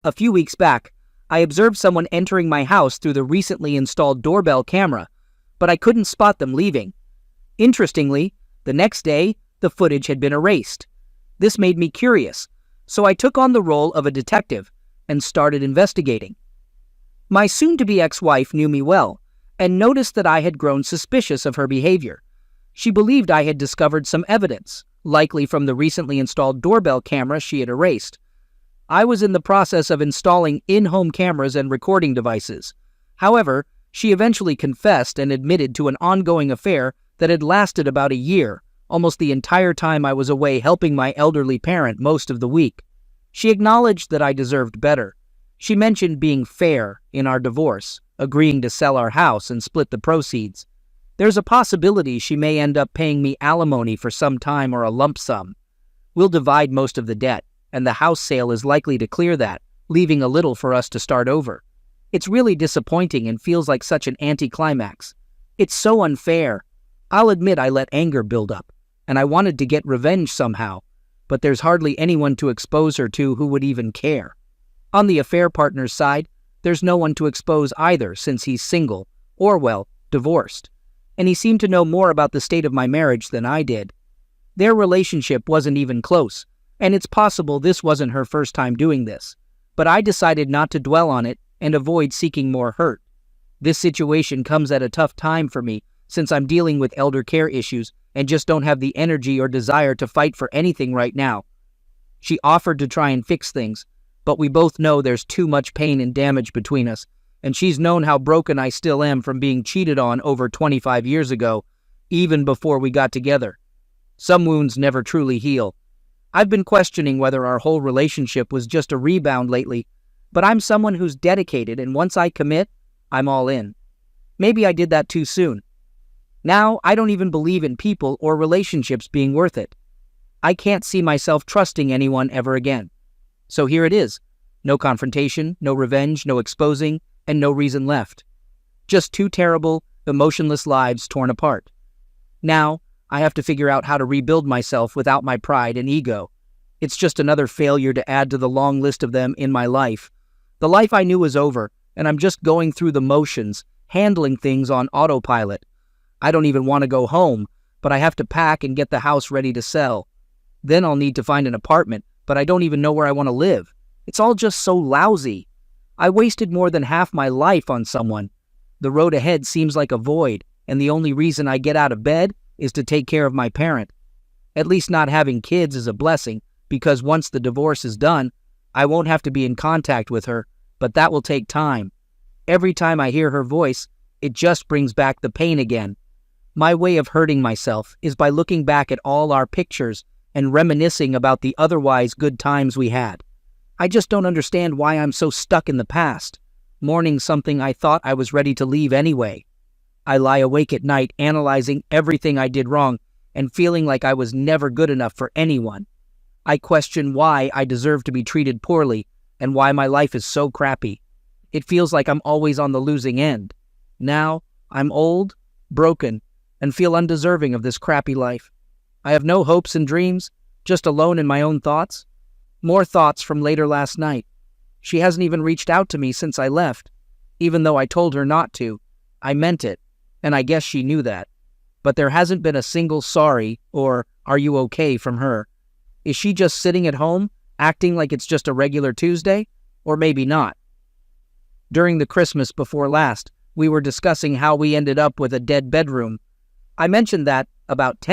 A few weeks back, I observed someone entering my house through the recently installed doorbell camera, but I couldn't spot them leaving. Interestingly, the next day, the footage had been erased. This made me curious, so I took on the role of a detective and started investigating. My soon-to-be ex-wife knew me well and noticed that I had grown suspicious of her behavior. She believed I had discovered some evidence, likely from the recently installed doorbell camera she had erased. I was in the process of installing in-home cameras and recording devices. However, she eventually confessed and admitted to an ongoing affair that had lasted about a year, almost the entire time I was away helping my elderly parent most of the week. She acknowledged that I deserved better. She mentioned being fair in our divorce, agreeing to sell our house and split the proceeds. There's a possibility she may end up paying me alimony for some time or a lump sum. We'll divide most of the debt, and the house sale is likely to clear that, leaving a little for us to start over. It's really disappointing and feels like such an anticlimax. It's so unfair. I'll admit I let anger build up, and I wanted to get revenge somehow, but there's hardly anyone to expose her to who would even care. On the affair partner's side, there's no one to expose either since he's single, or well, divorced. And he seemed to know more about the state of my marriage than I did. Their relationship wasn't even close, and it's possible this wasn't her first time doing this. But I decided not to dwell on it and avoid seeking more hurt. This situation comes at a tough time for me since I'm dealing with elder care issues and just don't have the energy or desire to fight for anything right now. She offered to try and fix things, but we both know there's too much pain and damage between us, and she's known how broken I still am from being cheated on over 25 years ago, even before we got together. Some wounds never truly heal. I've been questioning whether our whole relationship was just a rebound lately, but I'm someone who's dedicated, and once I commit, I'm all in. Maybe I did that too soon. Now, I don't even believe in people or relationships being worth it. I can't see myself trusting anyone ever again. So here it is. No confrontation, no revenge, no exposing, and no reason left. Just two terrible, emotionless lives torn apart. Now, I have to figure out how to rebuild myself without my pride and ego. It's just another failure to add to the long list of them in my life. The life I knew was over, and I'm just going through the motions, handling things on autopilot. I don't even want to go home, but I have to pack and get the house ready to sell. Then I'll need to find an apartment, but I don't even know where I want to live. It's all just so lousy. I wasted more than half my life on someone. The road ahead seems like a void, and the only reason I get out of bed is to take care of my parent. At least not having kids is a blessing, because once the divorce is done, I won't have to be in contact with her, but that will take time. Every time I hear her voice, it just brings back the pain again. My way of hurting myself is by looking back at all our pictures and reminiscing about the otherwise good times we had. I just don't understand why I'm so stuck in the past, mourning something I thought I was ready to leave anyway. I lie awake at night analyzing everything I did wrong and feeling like I was never good enough for anyone. I question why I deserve to be treated poorly and why my life is so crappy. It feels like I'm always on the losing end. Now, I'm old, broken, and feel undeserving of this crappy life. I have no hopes and dreams, just alone in my own thoughts. More thoughts from later last night. She hasn't even reached out to me since I left. Even though I told her not to, I meant it, and I guess she knew that. But there hasn't been a single sorry or "are you okay" from her. Is she just sitting at home, acting like it's just a regular Tuesday? Or maybe not. During the Christmas before last, we were discussing how we ended up with a dead bedroom. I mentioned that about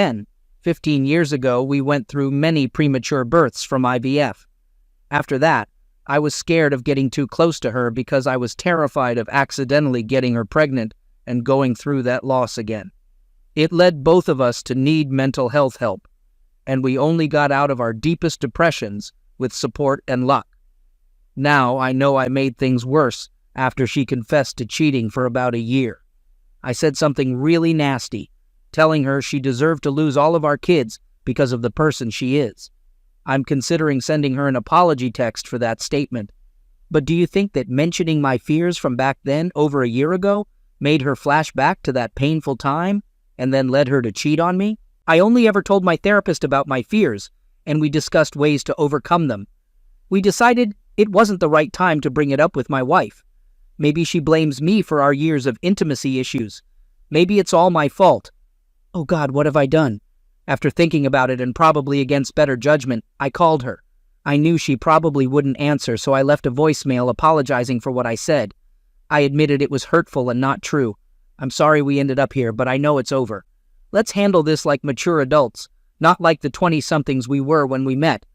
15 years ago, we went through many premature births from IVF. After that, I was scared of getting too close to her because I was terrified of accidentally getting her pregnant and going through that loss again. It led both of us to need mental health help, and we only got out of our deepest depressions with support and luck. Now I know I made things worse after she confessed to cheating for about a year. I said something really nasty, telling her she deserved to lose all of our kids because of the person she is. I'm considering sending her an apology text for that statement. But do you think that mentioning my fears from back then, over a year ago, made her flash back to that painful time and then led her to cheat on me? I only ever told my therapist about my fears, and we discussed ways to overcome them. We decided It wasn't the right time to bring it up with my wife. Maybe she blames me for our years of intimacy issues. Maybe it's all my fault. Oh God, what have I done? After thinking about it and probably against better judgment, I called her. I knew she probably wouldn't answer, so I left a voicemail apologizing for what I said. I admitted it was hurtful and not true. I'm sorry we ended up here, but I know it's over. Let's handle this like mature adults, not like the 20-somethings we were when we met.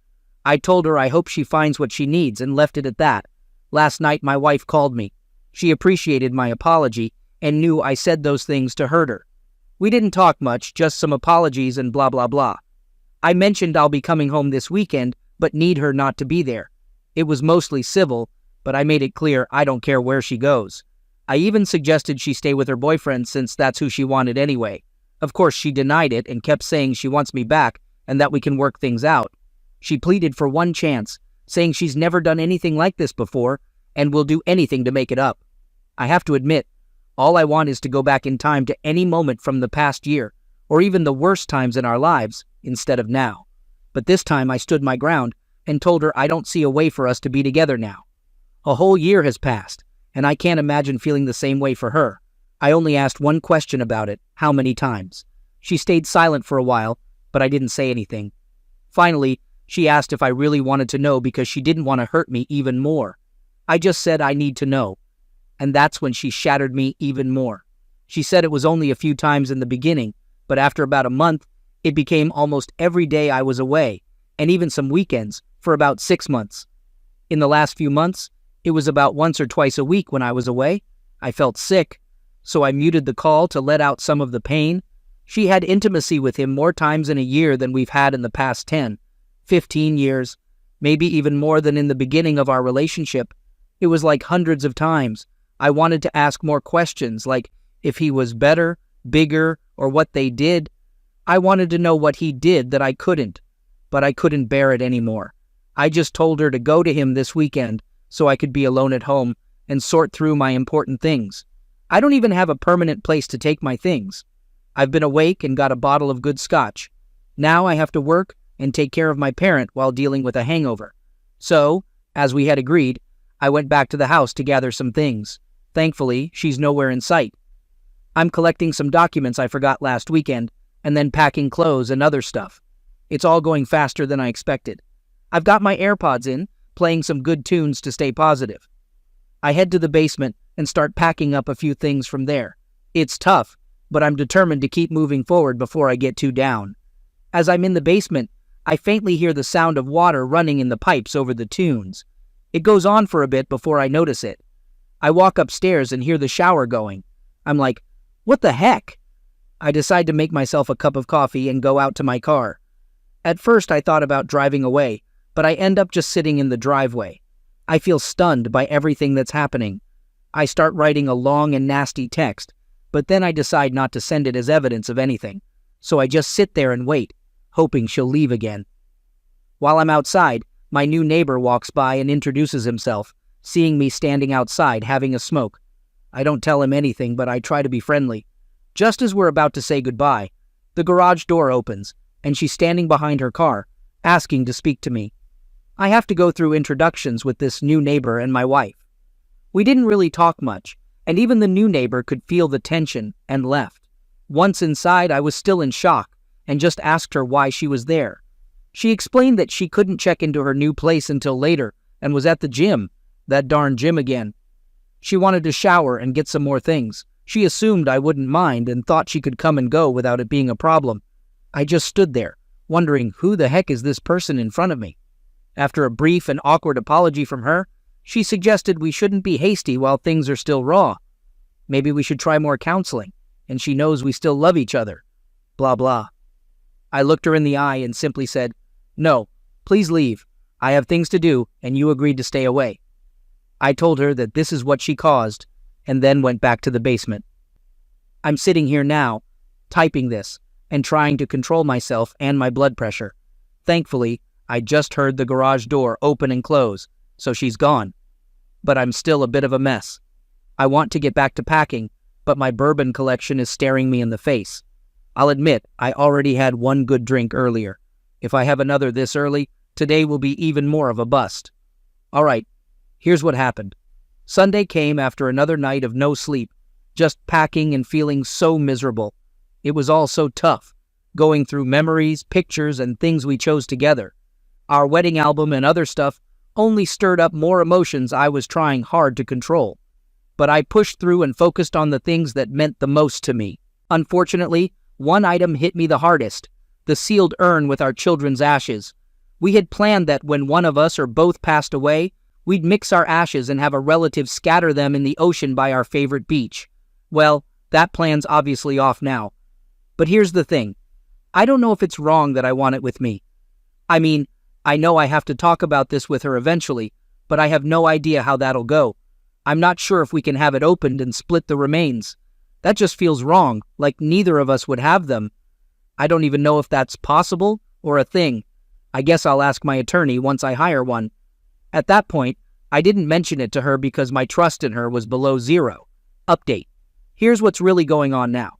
I told her I hope she finds what she needs and left it at that. Last night my wife called me. She appreciated my apology and knew I said those things to hurt her. We didn't talk much, just some apologies and blah blah blah. I mentioned I'll be coming home this weekend, but need her not to be there. It was mostly civil, but I made it clear I don't care where she goes. I even suggested she stay with her boyfriend since that's who she wanted anyway. Of course, she denied it and kept saying she wants me back and that we can work things out. She pleaded for one chance, saying she's never done anything like this before and will do anything to make it up. I have to admit, all I want is to go back in time to any moment from the past year, or even the worst times in our lives, instead of now. But this time I stood my ground and told her I don't see a way for us to be together now. A whole year has passed, and I can't imagine feeling the same way for her. I only asked one question about it, how many times. She stayed silent for a while, but I didn't say anything. Finally, she asked if I really wanted to know because she didn't want to hurt me even more. I just said I need to know. And that's when she shattered me even more. She said it was only a few times in the beginning, but after about a month, it became almost every day I was away, and even some weekends, for about 6 months. In the last few months, it was about once or twice a week when I was away. I felt sick, so I muted the call to let out some of the pain. She had intimacy with him more times in a year than we've had in the past 10, 15 years, maybe even more than in the beginning of our relationship. It was like hundreds of times. I wanted to ask more questions, like if he was better, bigger, or what they did. I wanted to know what he did that I couldn't, but I couldn't bear it anymore. I just told her to go to him this weekend so I could be alone at home and sort through my important things. I don't even have a permanent place to take my things. I've been awake and got a bottle of good scotch. Now I have to work and take care of my parent while dealing with a hangover. So, as we had agreed, I went back to the house to gather some things. Thankfully, she's nowhere in sight. I'm collecting some documents I forgot last weekend, and then packing clothes and other stuff. It's all going faster than I expected. I've got my AirPods in, playing some good tunes to stay positive. I head to the basement and start packing up a few things from there. It's tough, but I'm determined to keep moving forward before I get too down. As I'm in the basement, I faintly hear the sound of water running in the pipes over the tunes. It goes on for a bit before I notice it. I walk upstairs and hear the shower going. I'm like, what the heck? I decide to make myself a cup of coffee and go out to my car. At first I thought about driving away, but I end up just sitting in the driveway. I feel stunned by everything that's happening. I start writing a long and nasty text, but then I decide not to send it as evidence of anything. So I just sit there and wait, hoping she'll leave again. While I'm outside, my new neighbor walks by and introduces himself, seeing me standing outside having a smoke. I don't tell him anything, but I try to be friendly. Just as we're about to say goodbye, the garage door opens, and she's standing behind her car, asking to speak to me. I have to go through introductions with this new neighbor and my wife. We didn't really talk much, and even the new neighbor could feel the tension and left. Once inside, I was still in shock and just asked her why she was there. She explained that she couldn't check into her new place until later and was at the gym, that darn gym again. She wanted to shower and get some more things. She assumed I wouldn't mind and thought she could come and go without it being a problem. I just stood there, wondering who the heck is this person in front of me. After a brief and awkward apology from her, she suggested we shouldn't be hasty while things are still raw. Maybe we should try more counseling, and she knows we still love each other. Blah blah. I looked her in the eye and simply said, "No, please leave. I have things to do, and you agreed to stay away." I told her that this is what she caused, and then went back to the basement. I'm sitting here now, typing this, and trying to control myself and my blood pressure. Thankfully, I just heard the garage door open and close, so she's gone. But I'm still a bit of a mess. I want to get back to packing, but my bourbon collection is staring me in the face. I'll admit, I already had one good drink earlier. If I have another this early, today will be even more of a bust. All right, Here's what happened. Sunday came after another night of no sleep, just packing and feeling so miserable. It was all so tough, going through memories, pictures, and things we chose together. Our wedding album and other stuff only stirred up more emotions I was trying hard to control. But I pushed through and focused on the things that meant the most to me. Unfortunately, one item hit me the hardest: the sealed urn with our children's ashes. We had planned that when one of us or both passed away, we'd mix our ashes and have a relative scatter them in the ocean by our favorite beach. Well, that plan's obviously off now. But here's the thing. I don't know if it's wrong that I want it with me. I mean, I know I have to talk about this with her eventually, but I have no idea how that'll go. I'm not sure if we can have it opened and split the remains. That just feels wrong, like neither of us would have them. I don't even know if that's possible or a thing. I guess I'll ask my attorney once I hire one. At that point, I didn't mention it to her because my trust in her was below zero. Update. Here's what's really going on now.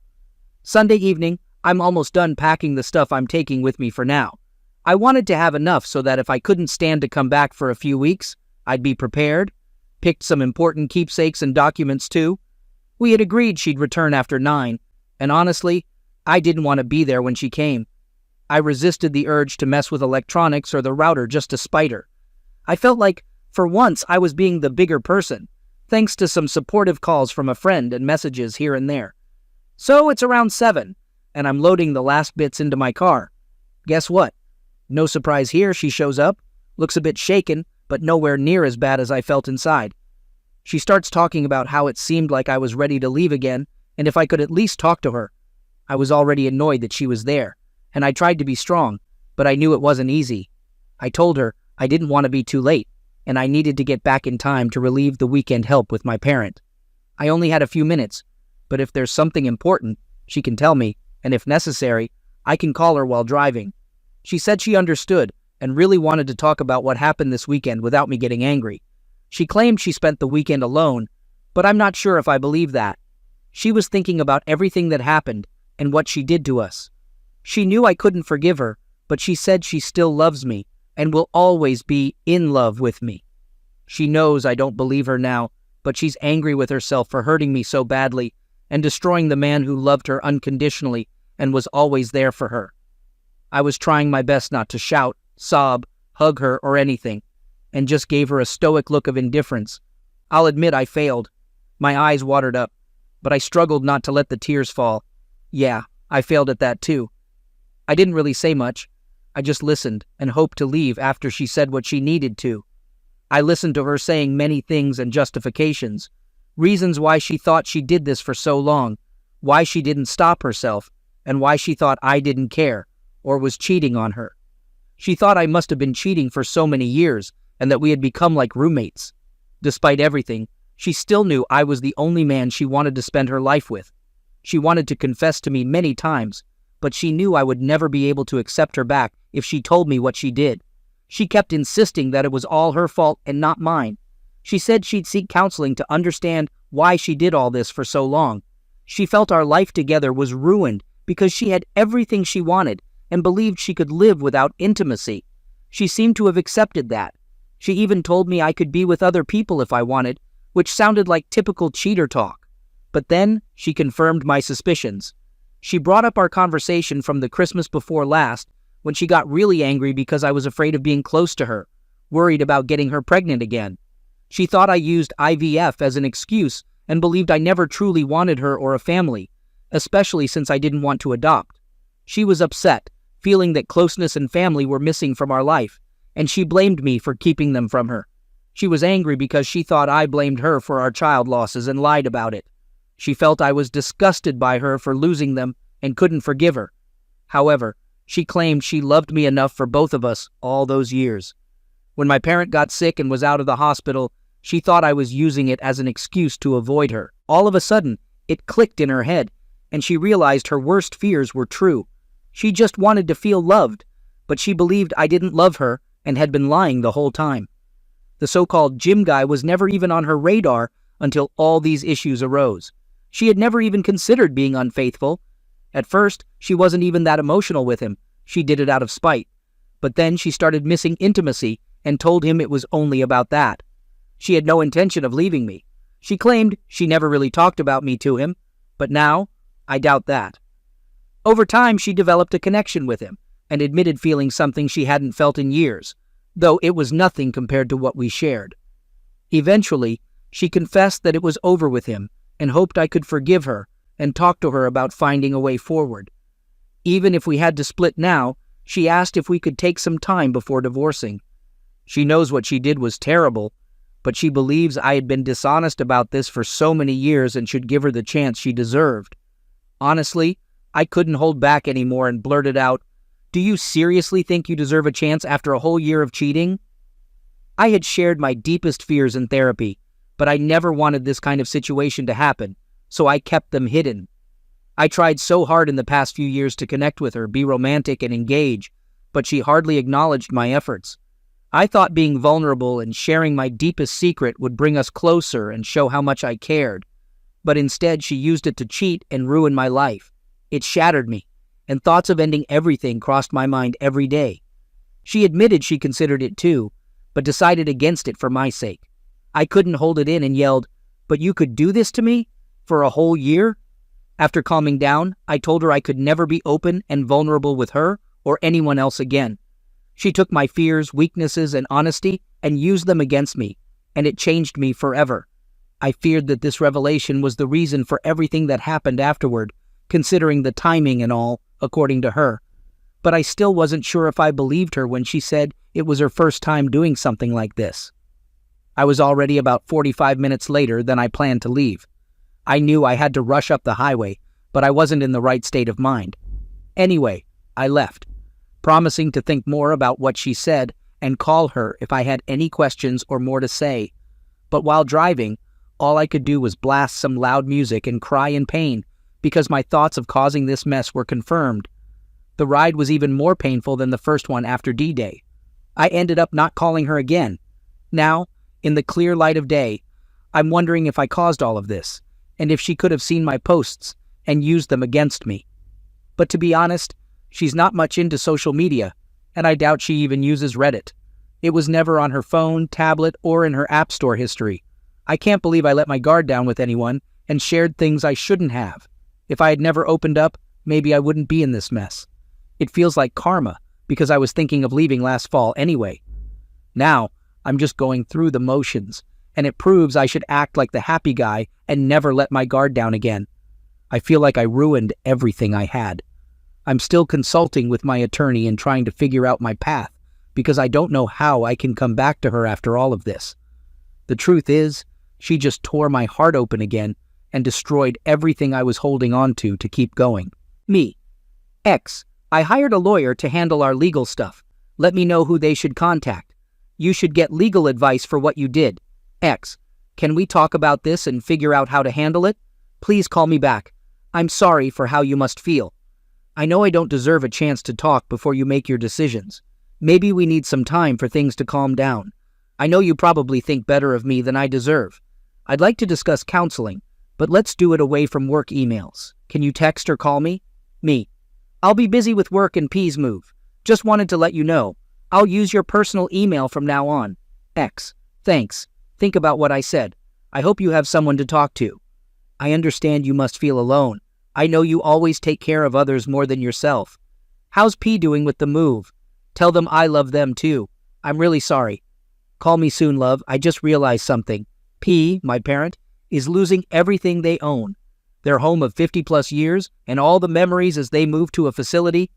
Sunday evening, I'm almost done packing the stuff I'm taking with me for now. I wanted to have enough so that if I couldn't stand to come back for a few weeks, I'd be prepared. Picked some important keepsakes and documents too. We had agreed she'd return after 9, and honestly, I didn't want to be there when she came. I resisted the urge to mess with electronics or the router just to spite her. I felt like, for once, I was being the bigger person, thanks to some supportive calls from a friend and messages here and there. So it's around 7, and I'm loading the last bits into my car. Guess what? No surprise here, she shows up, looks a bit shaken, but nowhere near as bad as I felt inside. She starts talking about how it seemed like I was ready to leave again, and if I could at least talk to her. I was already annoyed that she was there, and I tried to be strong, but I knew it wasn't easy. I told her I didn't want to be too late, and I needed to get back in time to relieve the weekend help with my parent. I only had a few minutes, but if there's something important, she can tell me, and if necessary, I can call her while driving. She said she understood and really wanted to talk about what happened this weekend without me getting angry. She claimed she spent the weekend alone, but I'm not sure if I believe that. She was thinking about everything that happened and what she did to us. She knew I couldn't forgive her, but she said she still loves me and will always be in love with me. She knows I don't believe her now, but she's angry with herself for hurting me so badly and destroying the man who loved her unconditionally and was always there for her. I was trying my best not to shout, sob, hug her, or anything, and just gave her a stoic look of indifference. I'll admit I failed. My eyes watered up, but I struggled not to let the tears fall. Yeah, I failed at that too. I didn't really say much. I just listened and hoped to leave after she said what she needed to. I listened to her saying many things and justifications, reasons why she thought she did this for so long, why she didn't stop herself, and why she thought I didn't care or was cheating on her. She thought I must have been cheating for so many years and that we had become like roommates. Despite everything, she still knew I was the only man she wanted to spend her life with. She wanted to confess to me many times, but she knew I would never be able to accept her back if she told me what she did. She kept insisting that it was all her fault and not mine. She said she'd seek counseling to understand why she did all this for so long. She felt our life together was ruined because she had everything she wanted and believed she could live without intimacy. She seemed to have accepted that. She even told me I could be with other people if I wanted, which sounded like typical cheater talk. But then she confirmed my suspicions. She brought up our conversation from the Christmas before last when she got really angry because I was afraid of being close to her, worried about getting her pregnant again. She thought I used IVF as an excuse and believed I never truly wanted her or a family, especially since I didn't want to adopt. She was upset, feeling that closeness and family were missing from our life, and she blamed me for keeping them from her. She was angry because she thought I blamed her for our child losses and lied about it. She felt I was disgusted by her for losing them and couldn't forgive her. However, she claimed she loved me enough for both of us all those years. When my parent got sick and was out of the hospital, she thought I was using it as an excuse to avoid her. All of a sudden, it clicked in her head, and she realized her worst fears were true. She just wanted to feel loved, but she believed I didn't love her and had been lying the whole time. The so-called gym guy was never even on her radar until all these issues arose. She had never even considered being unfaithful. At first, she wasn't even that emotional with him. She did it out of spite. But then she started missing intimacy and told him it was only about that. She had no intention of leaving me. She claimed she never really talked about me to him, but now I doubt that. Over time, she developed a connection with him and admitted feeling something she hadn't felt in years, though it was nothing compared to what we shared. Eventually, she confessed that it was over with him and hoped I could forgive her and talk to her about finding a way forward. Even if we had to split now, she asked if we could take some time before divorcing. She knows what she did was terrible, but she believes I had been dishonest about this for so many years and should give her the chance she deserved. Honestly, I couldn't hold back anymore and blurted out, "Do you seriously think you deserve a chance after a whole year of cheating?" I had shared my deepest fears in therapy, but I never wanted this kind of situation to happen, so I kept them hidden. I tried so hard in the past few years to connect with her, be romantic and engage, but she hardly acknowledged my efforts. I thought being vulnerable and sharing my deepest secret would bring us closer and show how much I cared, but instead she used it to cheat and ruin my life. It shattered me, and thoughts of ending everything crossed my mind every day. She admitted she considered it too, but decided against it for my sake. I couldn't hold it in and yelled, "But you could do this to me? For a whole year?" After calming down, I told her I could never be open and vulnerable with her or anyone else again. She took my fears, weaknesses, and honesty and used them against me, and it changed me forever. I feared that this revelation was the reason for everything that happened afterward, considering the timing and all, according to her. But I still wasn't sure if I believed her when she said it was her first time doing something like this. I was already about 45 minutes later than I planned to leave. I knew I had to rush up the highway, but I wasn't in the right state of mind. Anyway, I left, promising to think more about what she said and call her if I had any questions or more to say. But while driving, all I could do was blast some loud music and cry in pain because my thoughts of causing this mess were confirmed. The ride was even more painful than the first one after D-Day. I ended up not calling her again. Now, in the clear light of day, I'm wondering if I caused all of this, and if she could have seen my posts and used them against me. But to be honest, she's not much into social media, and I doubt she even uses Reddit. It was never on her phone, tablet, or in her App Store history. I can't believe I let my guard down with anyone and shared things I shouldn't have. If I had never opened up, maybe I wouldn't be in this mess. It feels like karma, because I was thinking of leaving last fall anyway. Now, I'm just going through the motions, and it proves I should act like the happy guy and never let my guard down again. I feel like I ruined everything I had. I'm still consulting with my attorney and trying to figure out my path, because I don't know how I can come back to her after all of this. The truth is, she just tore my heart open again and destroyed everything I was holding on to keep going. Me. X. I hired a lawyer to handle our legal stuff. Let me know who they should contact. You should get legal advice for what you did. X. Can we talk about this and figure out how to handle it? Please call me back. I'm sorry for how you must feel. I know I don't deserve a chance to talk before you make your decisions. Maybe we need some time for things to calm down. I know you probably think better of me than I deserve. I'd like to discuss counseling, but let's do it away from work emails. Can you text or call me? Me. I'll be busy with work and P's move. Just wanted to let you know. I'll use your personal email from now on. X. Thanks. Think about what I said. I hope you have someone to talk to. I understand you must feel alone. I know you always take care of others more than yourself. How's P doing with the move? Tell them I love them too. I'm really sorry. Call me soon, love. I just realized something. P, my parent, is losing everything they own. Their home of 50-plus years and all the memories as they move to a facility.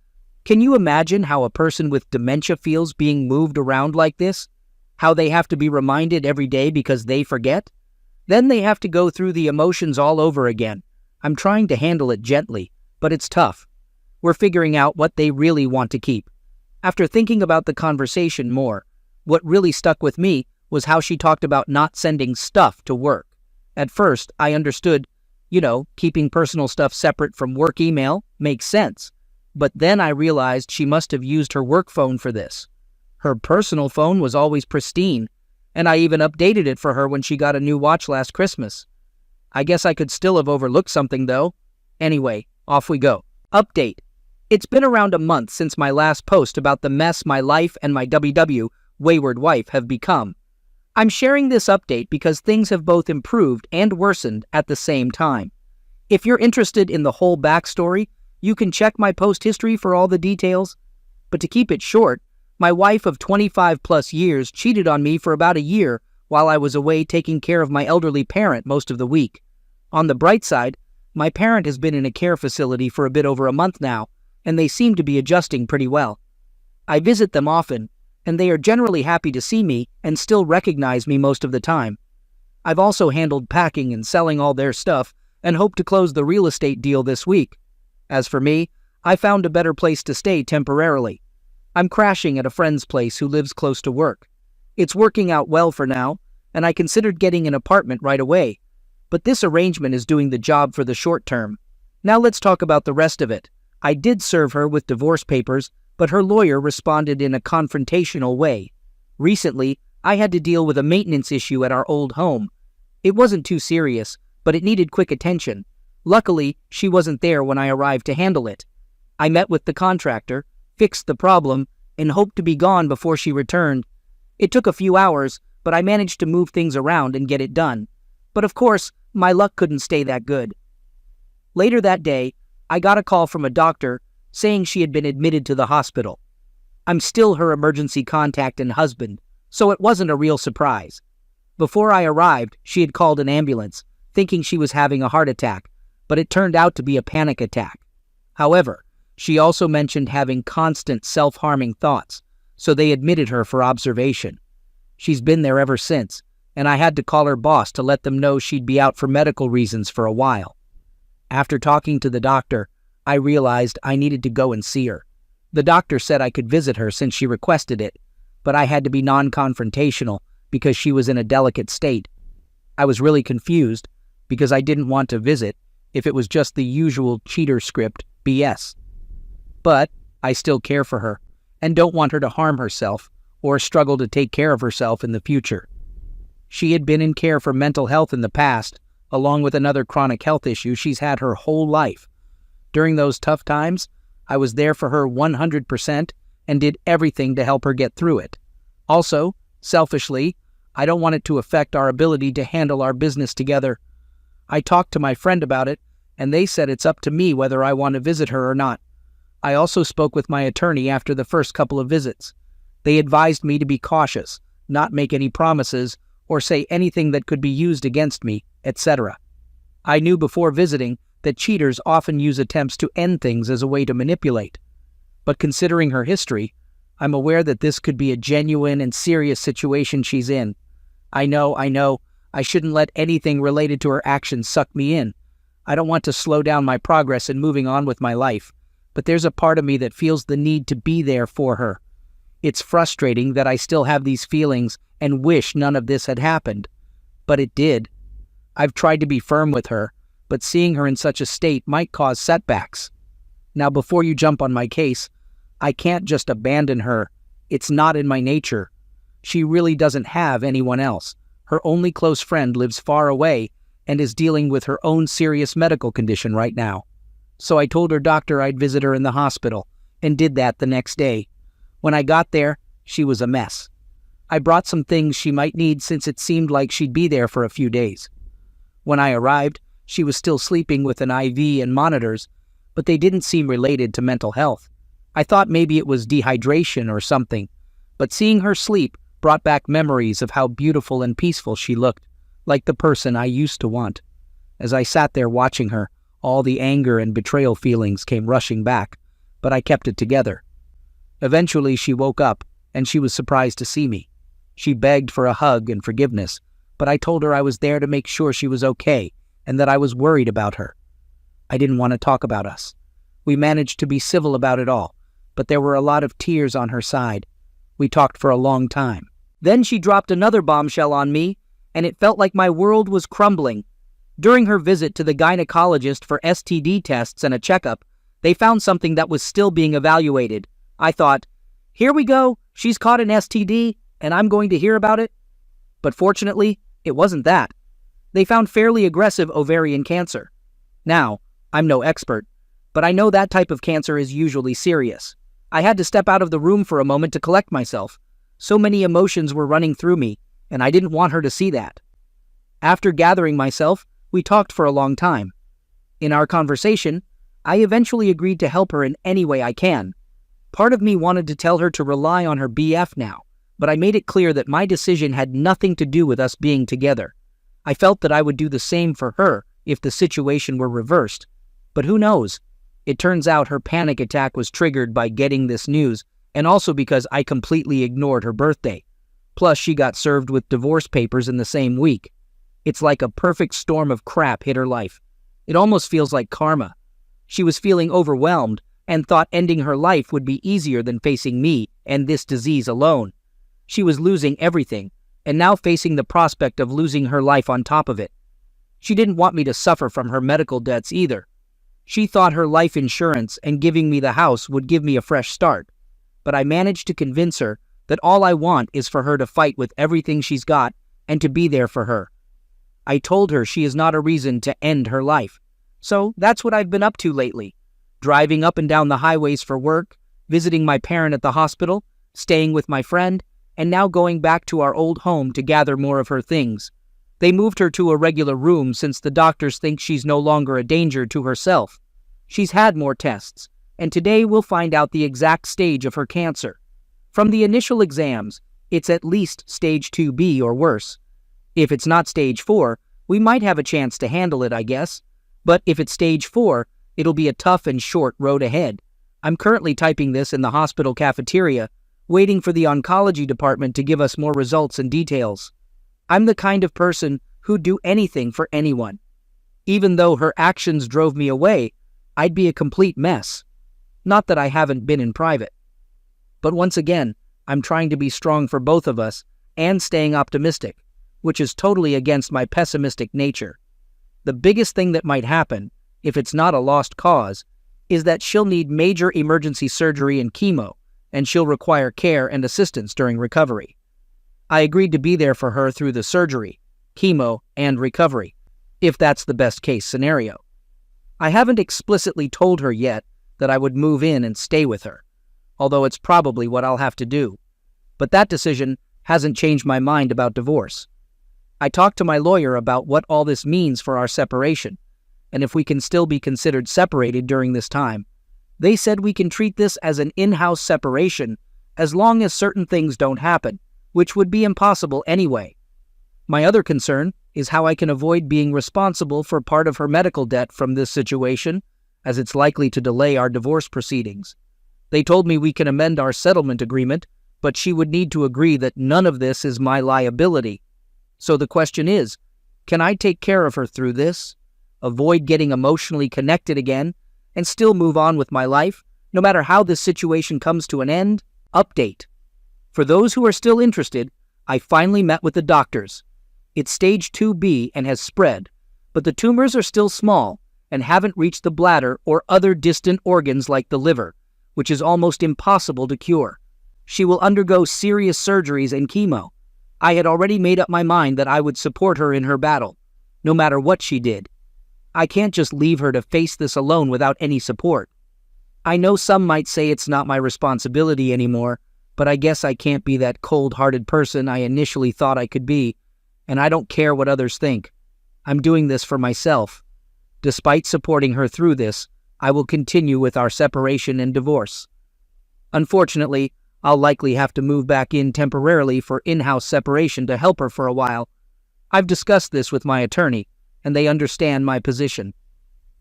Can you imagine how a person with dementia feels being moved around like this? How they have to be reminded every day because they forget? Then they have to go through the emotions all over again. I'm trying to handle it gently, but it's tough. We're figuring out what they really want to keep. After thinking about the conversation more, what really stuck with me was how she talked about not sending stuff to work. At first, I understood, keeping personal stuff separate from work email makes sense. But then I realized she must have used her work phone for this. Her personal phone was always pristine, and I even updated it for her when she got a new watch last Christmas. I guess I could still have overlooked something, though. Anyway, off we go. Update. It's been around a month since my last post about the mess my life and my WW wayward wife have become. I'm sharing this update because things have both improved and worsened at the same time. If you're interested in the whole backstory, you can check my post history for all the details. But to keep it short, my wife of 25 plus years cheated on me for about a year while I was away taking care of my elderly parent most of the week. On the bright side, my parent has been in a care facility for a bit over a month now, and they seem to be adjusting pretty well. I visit them often, and they are generally happy to see me and still recognize me most of the time. I've also handled packing and selling all their stuff and hope to close the real estate deal this week. As for me, I found a better place to stay temporarily. I'm crashing at a friend's place who lives close to work. It's working out well for now, and I considered getting an apartment right away. But this arrangement is doing the job for the short term. Now let's talk about the rest of it. I did serve her with divorce papers, but her lawyer responded in a confrontational way. Recently, I had to deal with a maintenance issue at our old home. It wasn't too serious, but it needed quick attention. Luckily, she wasn't there when I arrived to handle it. I met with the contractor, fixed the problem, and hoped to be gone before she returned. It took a few hours, but I managed to move things around and get it done. But of course, my luck couldn't stay that good. Later that day, I got a call from a doctor saying she had been admitted to the hospital. I'm still her emergency contact and husband, so it wasn't a real surprise. Before I arrived, she had called an ambulance, thinking she was having a heart attack, but it turned out to be a panic attack. However, she also mentioned having constant self-harming thoughts, so they admitted her for observation. She's been there ever since, and I had to call her boss to let them know she'd be out for medical reasons for a while. After talking to the doctor, I realized I needed to go and see her. The doctor said I could visit her since she requested it, but I had to be non-confrontational because she was in a delicate state. I was really confused because I didn't want to visit if it was just the usual cheater script BS. But I still care for her and don't want her to harm herself or struggle to take care of herself in the future. She had been in care for mental health in the past, along with another chronic health issue she's had her whole life. During those tough times, I was there for her 100% and did everything to help her get through it. Also, selfishly, I don't want it to affect our ability to handle our business together. I talked to my friend about it, and they said it's up to me whether I want to visit her or not. I also spoke with my attorney after the first couple of visits. They advised me to be cautious, not make any promises, or say anything that could be used against me, etc. I knew before visiting that cheaters often use attempts to end things as a way to manipulate. But considering her history, I'm aware that this could be a genuine and serious situation she's in. I know, I shouldn't let anything related to her actions suck me in. I don't want to slow down my progress in moving on with my life, but there's a part of me that feels the need to be there for her. It's frustrating that I still have these feelings and wish none of this had happened. But it did. I've tried to be firm with her, but seeing her in such a state might cause setbacks. Now, before you jump on my case, I can't just abandon her. It's not in my nature. She really doesn't have anyone else. Her only close friend lives far away and is dealing with her own serious medical condition right now. So I told her doctor I'd visit her in the hospital, and did that the next day. When I got there, she was a mess. I brought some things she might need since it seemed like she'd be there for a few days. When I arrived, she was still sleeping with an IV and monitors, but they didn't seem related to mental health. I thought maybe it was dehydration or something, but seeing her sleep brought back memories of how beautiful and peaceful she looked, like the person I used to want. As I sat there watching her, all the anger and betrayal feelings came rushing back, but I kept it together. Eventually she woke up, and she was surprised to see me. She begged for a hug and forgiveness, but I told her I was there to make sure she was okay and that I was worried about her. I didn't want to talk about us. We managed to be civil about it all, but there were a lot of tears on her side. We talked for a long time. Then she dropped another bombshell on me, and it felt like my world was crumbling. During her visit to the gynecologist for STD tests and a checkup, they found something that was still being evaluated. I thought, here we go, she's caught an STD, and I'm going to hear about it? But fortunately, it wasn't that. They found fairly aggressive ovarian cancer. Now, I'm no expert, but I know that type of cancer is usually serious. I had to step out of the room for a moment to collect myself. So many emotions were running through me, and I didn't want her to see that. After gathering myself, we talked for a long time. In our conversation, I eventually agreed to help her in any way I can. Part of me wanted to tell her to rely on her BF now, but I made it clear that my decision had nothing to do with us being together. I felt that I would do the same for her if the situation were reversed. But who knows? It turns out her panic attack was triggered by getting this news, and also because I completely ignored her birthday. Plus, she got served with divorce papers in the same week. It's like a perfect storm of crap hit her life. It almost feels like karma. She was feeling overwhelmed and thought ending her life would be easier than facing me and this disease alone. She was losing everything, and now facing the prospect of losing her life on top of it. She didn't want me to suffer from her medical debts either. She thought her life insurance and giving me the house would give me a fresh start. But I managed to convince her that all I want is for her to fight with everything she's got and to be there for her. I told her she is not a reason to end her life. So that's what I've been up to lately. Driving up and down the highways for work, visiting my parent at the hospital, staying with my friend, and now going back to our old home to gather more of her things. They moved her to a regular room since the doctors think she's no longer a danger to herself. She's had more tests, and today we'll find out the exact stage of her cancer. From the initial exams, it's at least stage 2B or worse. If it's not stage 4, we might have a chance to handle it, I guess. But if it's stage 4, it'll be a tough and short road ahead. I'm currently typing this in the hospital cafeteria, waiting for the oncology department to give us more results and details. I'm the kind of person who'd do anything for anyone. Even though her actions drove me away, I'd be a complete mess. Not that I haven't been in private. But once again, I'm trying to be strong for both of us and staying optimistic, which is totally against my pessimistic nature. The biggest thing that might happen, if it's not a lost cause, is that she'll need major emergency surgery and chemo, and she'll require care and assistance during recovery. I agreed to be there for her through the surgery, chemo, and recovery, if that's the best case scenario. I haven't explicitly told her yet that I would move in and stay with her, although it's probably what I'll have to do. But that decision hasn't changed my mind about divorce. I talked to my lawyer about what all this means for our separation, and if we can still be considered separated during this time. They said we can treat this as an in-house separation as long as certain things don't happen, which would be impossible anyway. My other concern is how I can avoid being responsible for part of her medical debt from this situation, as it's likely to delay our divorce proceedings. They told me we can amend our settlement agreement, but she would need to agree that none of this is my liability. So the question is, can I take care of her through this, avoid getting emotionally connected again, and still move on with my life, no matter how this situation comes to an end? Update. For those who are still interested, I finally met with the doctors. It's stage 2B and has spread, but the tumors are still small and haven't reached the bladder or other distant organs like the liver, which is almost impossible to cure. She will undergo serious surgeries and chemo. I had already made up my mind that I would support her in her battle, no matter what she did. I can't just leave her to face this alone without any support. I know some might say it's not my responsibility anymore, but I guess I can't be that cold-hearted person I initially thought I could be, and I don't care what others think. I'm doing this for myself. Despite supporting her through this, I will continue with our separation and divorce. Unfortunately, I'll likely have to move back in temporarily for in-house separation to help her for a while. I've discussed this with my attorney, and they understand my position.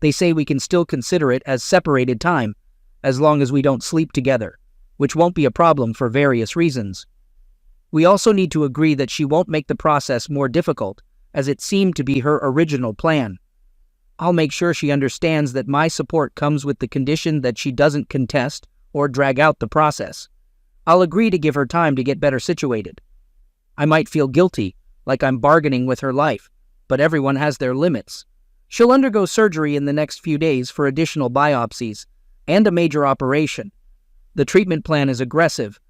They say we can still consider it as separated time, as long as we don't sleep together, which won't be a problem for various reasons. We also need to agree that she won't make the process more difficult, as it seemed to be her original plan. I'll make sure she understands that my support comes with the condition that she doesn't contest or drag out the process. I'll agree to give her time to get better situated. I might feel guilty, like I'm bargaining with her life, but everyone has their limits. She'll undergo surgery in the next few days for additional biopsies and a major operation. The treatment plan is aggressive,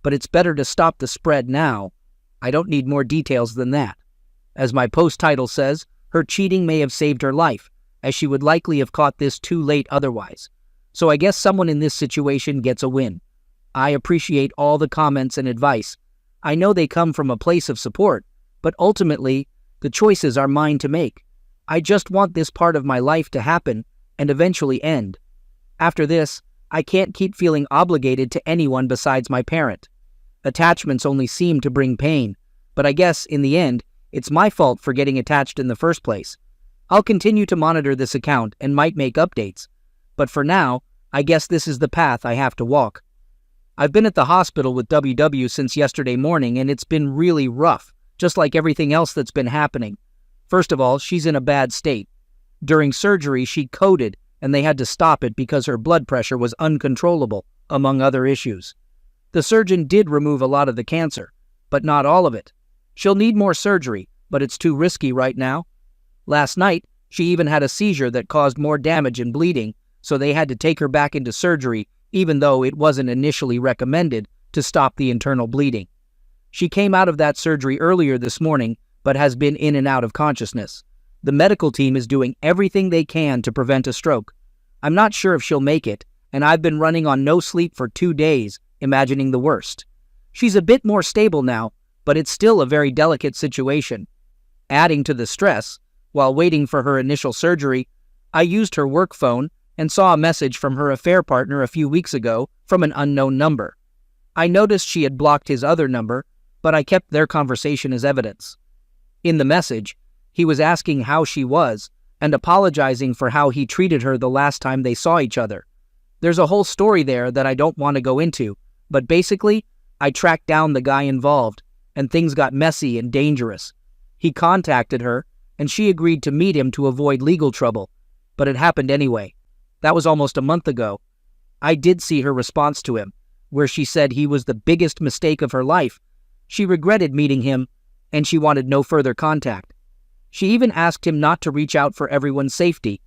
but it's better to stop the spread now. I don't need more details than that. As my post title says, her cheating may have saved her life, as she would likely have caught this too late otherwise. So I guess someone in this situation gets a win. I appreciate all the comments and advice. I know they come from a place of support, but ultimately, the choices are mine to make. I just want this part of my life to happen and eventually end. After this, I can't keep feeling obligated to anyone besides my parent. Attachments only seem to bring pain, but I guess, in the end, it's my fault for getting attached in the first place. I'll continue to monitor this account and might make updates, but for now, I guess this is the path I have to walk. I've been at the hospital with WW since yesterday morning, and it's been really rough, just like everything else that's been happening. First of all, she's in a bad state. During surgery, she coded, and they had to stop it because her blood pressure was uncontrollable, among other issues. The surgeon did remove a lot of the cancer, but not all of it. She'll need more surgery, but it's too risky right now. Last night, she even had a seizure that caused more damage and bleeding, so they had to take her back into surgery, even though it wasn't initially recommended to stop the internal bleeding. She came out of that surgery earlier this morning, but has been in and out of consciousness. The medical team is doing everything they can to prevent a stroke. I'm not sure if she'll make it, and I've been running on no sleep for 2 days, imagining the worst. She's a bit more stable now, but it's still a very delicate situation. Adding to the stress, while waiting for her initial surgery, I used her work phone and saw a message from her affair partner a few weeks ago from an unknown number. I noticed she had blocked his other number, but I kept their conversation as evidence. In the message, he was asking how she was and apologizing for how he treated her the last time they saw each other. There's a whole story there that I don't want to go into, but basically, I tracked down the guy involved, and things got messy and dangerous. He contacted her, and she agreed to meet him to avoid legal trouble, but it happened anyway. That was almost a month ago. I did see her response to him, where she said he was the biggest mistake of her life. She regretted meeting him, and she wanted no further contact. She even asked him not to reach out for everyone's safety.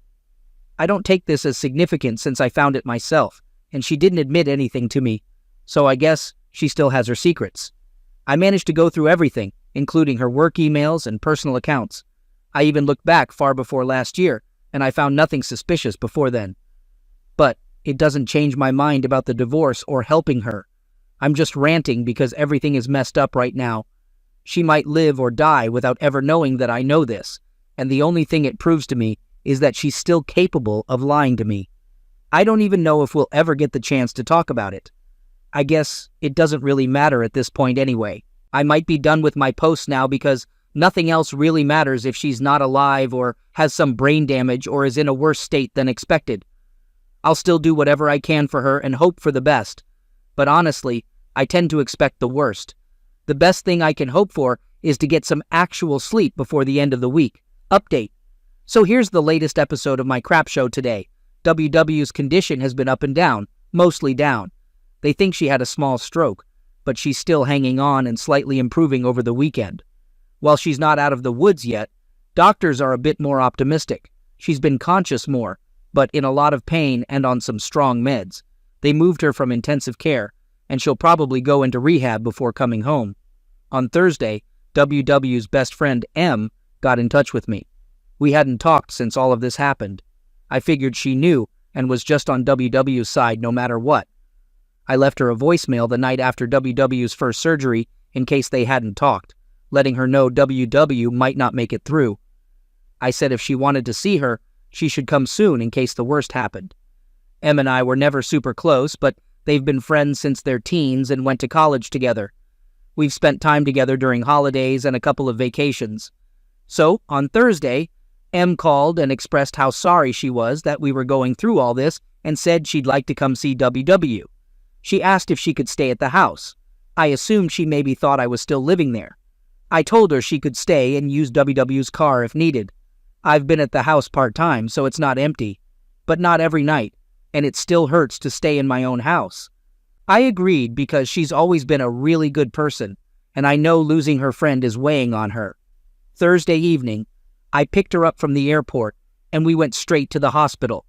I don't take this as significant since I found it myself, and she didn't admit anything to me, so I guess she still has her secrets. I managed to go through everything, including her work emails and personal accounts. I even looked back far before last year, and I found nothing suspicious before then. But it doesn't change my mind about the divorce or helping her. I'm just ranting because everything is messed up right now. She might live or die without ever knowing that I know this, and the only thing it proves to me is that she's still capable of lying to me. I don't even know if we'll ever get the chance to talk about it. I guess it doesn't really matter at this point anyway. I might be done with my posts now because nothing else really matters if she's not alive or has some brain damage or is in a worse state than expected. I'll still do whatever I can for her and hope for the best. But honestly, I tend to expect the worst. The best thing I can hope for is to get some actual sleep before the end of the week. Update. So here's the latest episode of my crap show today. WW's condition has been up and down, mostly down. They think she had a small stroke, but she's still hanging on and slightly improving over the weekend. While she's not out of the woods yet, doctors are a bit more optimistic. She's been conscious more, but in a lot of pain and on some strong meds. They moved her from intensive care, and she'll probably go into rehab before coming home. On Thursday, WW's best friend, M, got in touch with me. We hadn't talked since all of this happened. I figured she knew and was just on WW's side no matter what. I left her a voicemail the night after WW's first surgery in case they hadn't talked, letting her know WW might not make it through. I said if she wanted to see her, she should come soon in case the worst happened. Em and I were never super close, but they've been friends since their teens and went to college together. We've spent time together during holidays and a couple of vacations. So, on Thursday, Em called and expressed how sorry she was that we were going through all this and said she'd like to come see WW. She asked if she could stay at the house. I assumed she maybe thought I was still living there. I told her she could stay and use WW's car if needed. I've been at the house part-time, so it's not empty, but not every night, and it still hurts to stay in my own house. I agreed because she's always been a really good person, and I know losing her friend is weighing on her. Thursday evening, I picked her up from the airport, and we went straight to the hospital.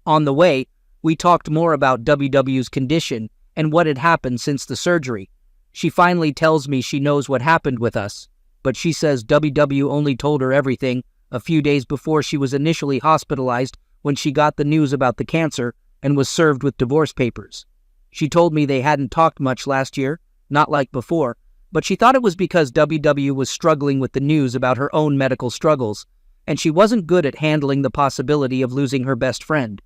On the way, we talked more about WW's condition and what had happened since the surgery. She finally tells me she knows what happened with us, but she says WW only told her everything a few days before she was initially hospitalized when she got the news about the cancer and was served with divorce papers. She told me they hadn't talked much last year, not like before, but she thought it was because WW was struggling with the news about her own medical struggles, and she wasn't good at handling the possibility of losing her best friend.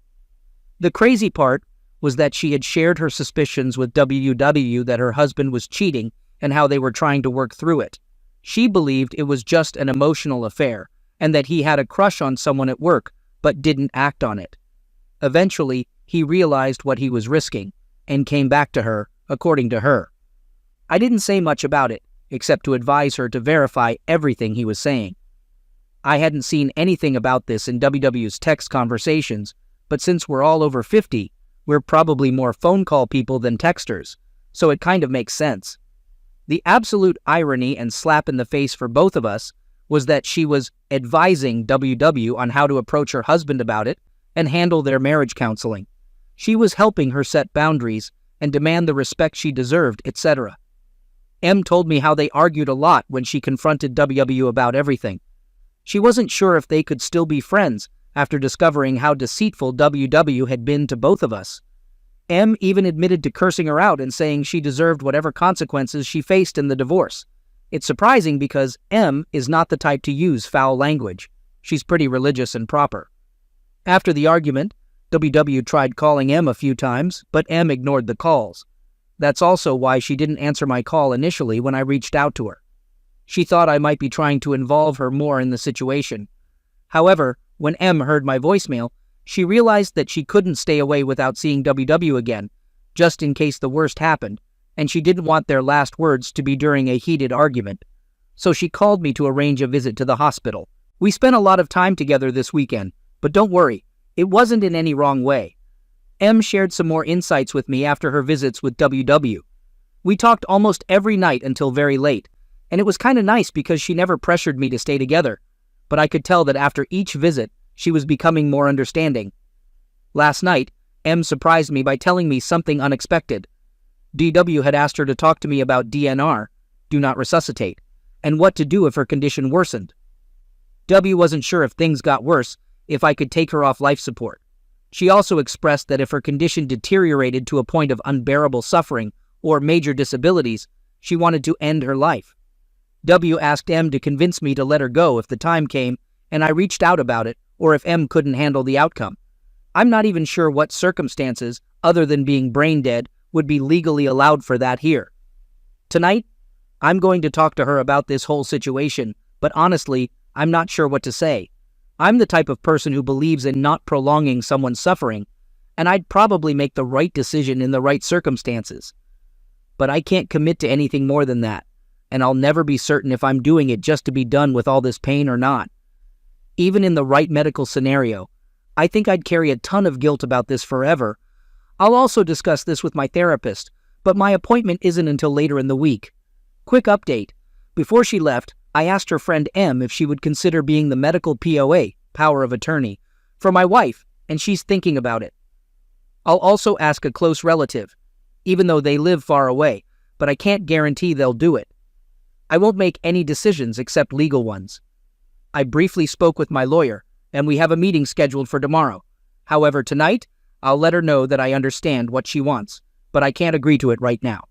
The crazy part was that she had shared her suspicions with WW that her husband was cheating and how they were trying to work through it. She believed it was just an emotional affair and that he had a crush on someone at work but didn't act on it. Eventually, he realized what he was risking and came back to her, according to her. I didn't say much about it, except to advise her to verify everything he was saying. I hadn't seen anything about this in WW's text conversations, but since we're all over 50, we're probably more phone call people than texters, so it kind of makes sense. The absolute irony and slap in the face for both of us was that she was advising WW on how to approach her husband about it and handle their marriage counseling. She was helping her set boundaries and demand the respect she deserved, etc. M told me how they argued a lot when she confronted WW about everything. She wasn't sure if they could still be friends after discovering how deceitful WW had been to both of us. M even admitted to cursing her out and saying she deserved whatever consequences she faced in the divorce. It's surprising because M is not the type to use foul language. She's pretty religious and proper. After the argument, WW tried calling M a few times, but M ignored the calls. That's also why she didn't answer my call initially when I reached out to her. She thought I might be trying to involve her more in the situation. However, when M heard my voicemail, she realized that she couldn't stay away without seeing WW again, just in case the worst happened, and she didn't want their last words to be during a heated argument. So she called me to arrange a visit to the hospital. We spent a lot of time together this weekend, but don't worry, it wasn't in any wrong way. M shared some more insights with me after her visits with WW. We talked almost every night until very late, and it was kind of nice because she never pressured me to stay together, but I could tell that after each visit, she was becoming more understanding. Last night, M surprised me by telling me something unexpected. DW had asked her to talk to me about DNR, do not resuscitate, and what to do if her condition worsened. W wasn't sure if things got worse, if I could take her off life support. She also expressed that if her condition deteriorated to a point of unbearable suffering or major disabilities, she wanted to end her life. W asked M to convince me to let her go if the time came, and I reached out about it, or if M couldn't handle the outcome. I'm not even sure what circumstances, other than being brain dead, would be legally allowed for that here. Tonight, I'm going to talk to her about this whole situation, but honestly, I'm not sure what to say. I'm the type of person who believes in not prolonging someone's suffering, and I'd probably make the right decision in the right circumstances. But I can't commit to anything more than that, and I'll never be certain if I'm doing it just to be done with all this pain or not. Even in the right medical scenario, I think I'd carry a ton of guilt about this forever. I'll also discuss this with my therapist, but my appointment isn't until later in the week. Quick update. Before she left, I asked her friend M if she would consider being the medical POA, power of attorney, for my wife, and she's thinking about it. I'll also ask a close relative, even though they live far away, but I can't guarantee they'll do it. I won't make any decisions except legal ones. I briefly spoke with my lawyer, and we have a meeting scheduled for tomorrow. However, tonight, I'll let her know that I understand what she wants, but I can't agree to it right now.